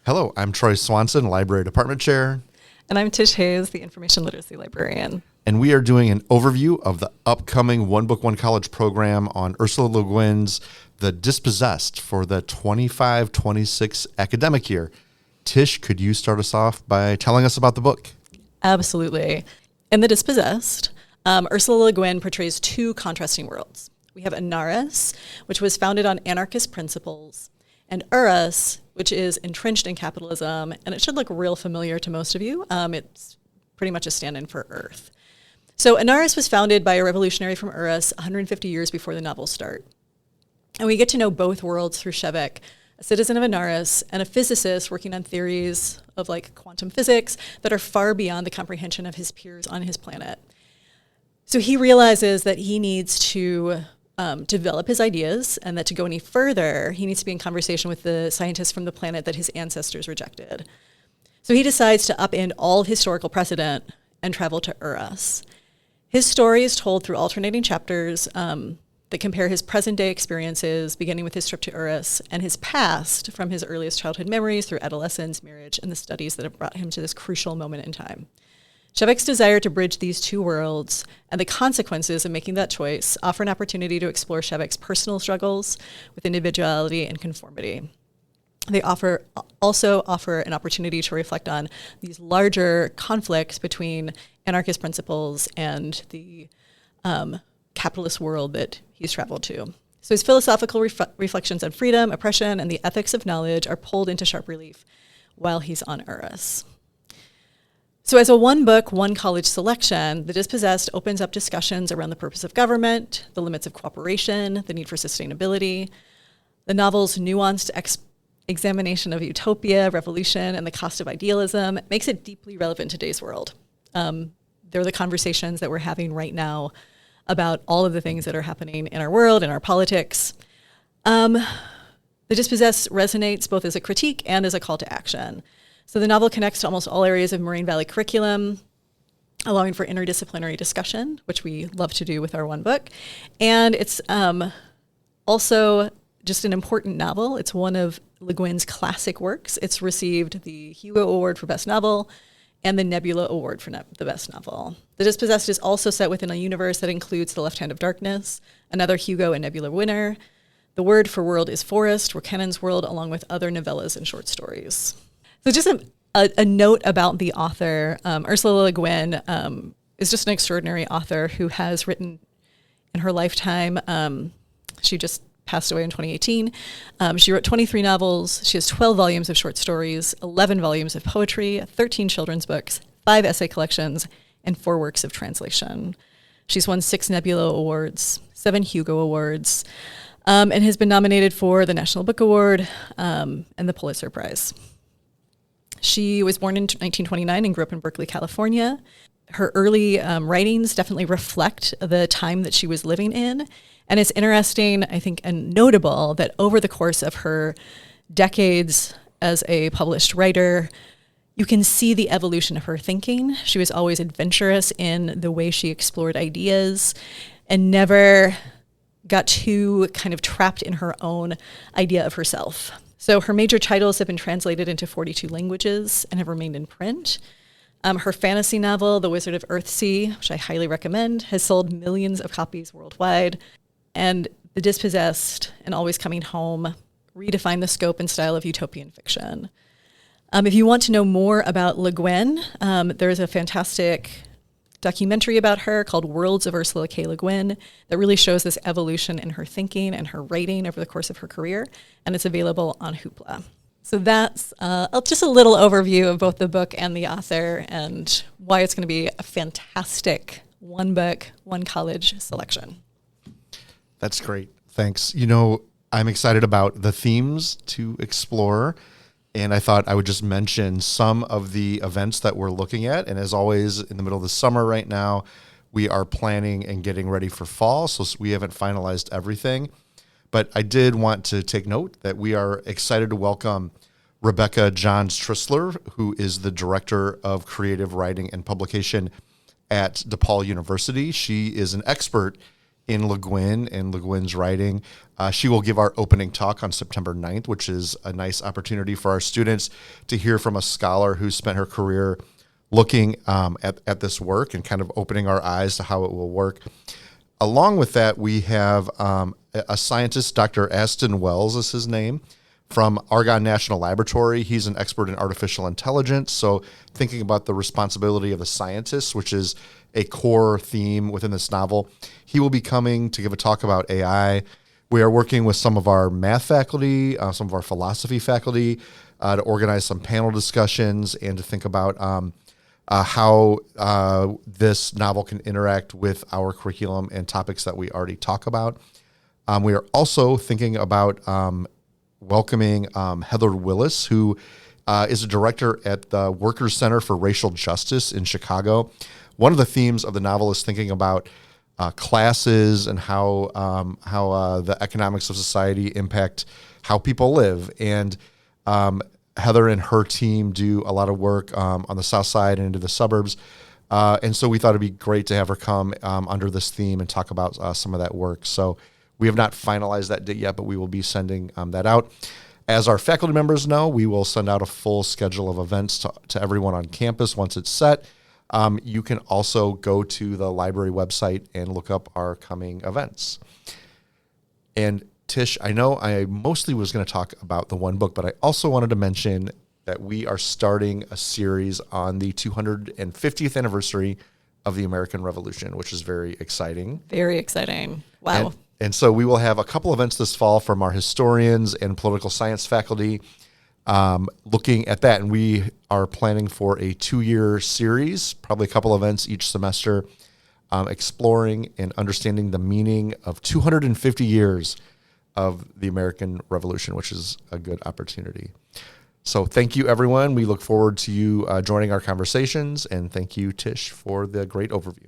Hello, I'm Troy Swanson, Library Department Chair. And I'm Tish Hayes, the Information Literacy Librarian. And we are doing an overview of the upcoming One Book, One College program on Ursula LeGuin's The Dispossessed for the 25-26 academic year. Tish, could you start us off by telling us about the book? Absolutely. In The Dispossessed, Ursula Le Guin portrays two contrasting worlds. We have Anaris, which was founded on anarchist principles, and Urus, which is entrenched in capitalism, and it should look real familiar to most of you. It's pretty much a stand-in for Earth. So Anaris was founded by a revolutionary from Urus 150 years before the novels start. And we get to know both worlds through Sept, a citizen of Anaris, and a physicist working on theories of like quantum physics that are far beyond the comprehension of his peers on his planet. So he realizes that he needs to develop his ideas, and that to go any further, he needs to be in conversation with the scientists from the planet that his ancestors rejected. So he decides to upend all historical precedent and travel to Urus. His story is told through alternating chapters that compare his present-day experiences, beginning with his trip to Urus, and his past, from his earliest childhood memories through adolescence, marriage, and the studies that have brought him to this crucial moment in time. Sept's desire to bridge these two worlds and the consequences of making that choice offer an opportunity to explore Sept's personal struggles with individuality and conformity. They also offer an opportunity to reflect on these larger conflicts between anarchist principles and the capitalist world that he's traveled to. So his philosophical reflections on freedom, oppression, and the ethics of knowledge are pulled into sharp relief while he's on Urus. So as a one book, one college selection, The Dispossessed opens up discussions around the purpose of government, the limits of cooperation, the need for sustainability. The novel's nuanced examination of utopia, revolution, and the cost of idealism makes it deeply relevant to today's world. They're the conversations that we're having right now about all of the things that are happening in our world and our politics. The Dispossessed resonates both as a critique and as a call to action. So the novel connects to almost all areas of Moraine Valley curriculum, allowing for interdisciplinary discussion, which we love to do with our one book. And it's also just an important novel. It's one of Le Guin's classic works. It's received the Hugo Award for Best Novel and the Nebula Award for the Best Novel. The Dispossessed is also set within a universe that includes The Left Hand of Darkness, another Hugo and Nebula winner. The word for world is forest, Rocannon's world, along with other novellas and short stories. So just a note about the author. Ursula Le Guin is just an extraordinary author who has written in her lifetime. She just passed away in 2018. She wrote 23 novels. She has 12 volumes of short stories, 11 volumes of poetry, 13 children's books, 5 essay collections, and 4 works of translation. She's won 6 Nebula Awards, 7 Hugo Awards, and has been nominated for the National Book Award and the Pulitzer Prize. She was born in 1929 and grew up in Berkeley, California. Her early writings definitely reflect the time that she was living in. And it's interesting, I think, and notable that over the course of her decades as a published writer, you can see the evolution of her thinking. She was always adventurous in the way she explored ideas and never got too kind of trapped in her own idea of herself. So her major titles have been translated into 42 languages and have remained in print. Her fantasy novel, The Wizard of Earthsea, which I highly recommend, has sold millions of copies worldwide. And The Dispossessed and Always Coming Home redefine the scope and style of utopian fiction. If you want to know more about Le Guin, there is a fantastic documentary about her called Worlds of Ursula K. Le Guin that really shows this evolution in her thinking and her writing over the course of her career, and it's available on Hoopla. So that's just a little overview of both the book and the author and why it's going to be a fantastic one book, one college selection. That's great. Thanks. You know, I'm excited about the themes to explore, and I thought I would just mention some of the events that we're looking at. And as always, in the middle of the summer right now, we are planning and getting ready for fall, so we haven't finalized everything. But I did want to take note that we are excited to welcome Rebecca Johns-Trissler, who is the Director of Creative Writing and Publication at DePaul University. She is an expert in LeGuin and LeGuin's writing. She will give our opening talk on September 9th, which is a nice opportunity for our students to hear from a scholar who spent her career looking at this work and kind of opening our eyes to how it will work. Along with that, we have a scientist, Dr. Azton Wells is his name, from Argonne National Laboratory. He's an expert in artificial intelligence, so thinking about the responsibility of the scientist, which is a core theme within this novel. He will be coming to give a talk about AI. We are working with some of our math faculty, some of our philosophy faculty, to organize some panel discussions and to think about how this novel can interact with our curriculum and topics that we already talk about. We are also thinking about welcoming Heather Willis, who is a director at the Workers Center for Racial Justice in Chicago. One of the themes of the novel is thinking about classes and how the economics of society impact how people live. And Heather and her team do a lot of work on the south side and into the suburbs. And so we thought it'd be great to have her come under this theme and talk about some of that work. So we have not finalized that date yet, but we will be sending that out. As our faculty members know, we will send out a full schedule of events to everyone on campus once it's set. You can also go to the library website and look up our coming events. And Tish, I know I mostly was going to talk about the one book, but I also wanted to mention that we are starting a series on the 250th anniversary of the American Revolution, which is very exciting. Very exciting. Wow. And so we will have a couple events this fall from our historians and political science faculty looking at that. And we are planning for a 2-year series, probably a couple events each semester, exploring and understanding the meaning of 250 years of the American Revolution, which is a good opportunity. So thank you, everyone. We look forward to you joining our conversations. And thank you, Tish, for the great overview.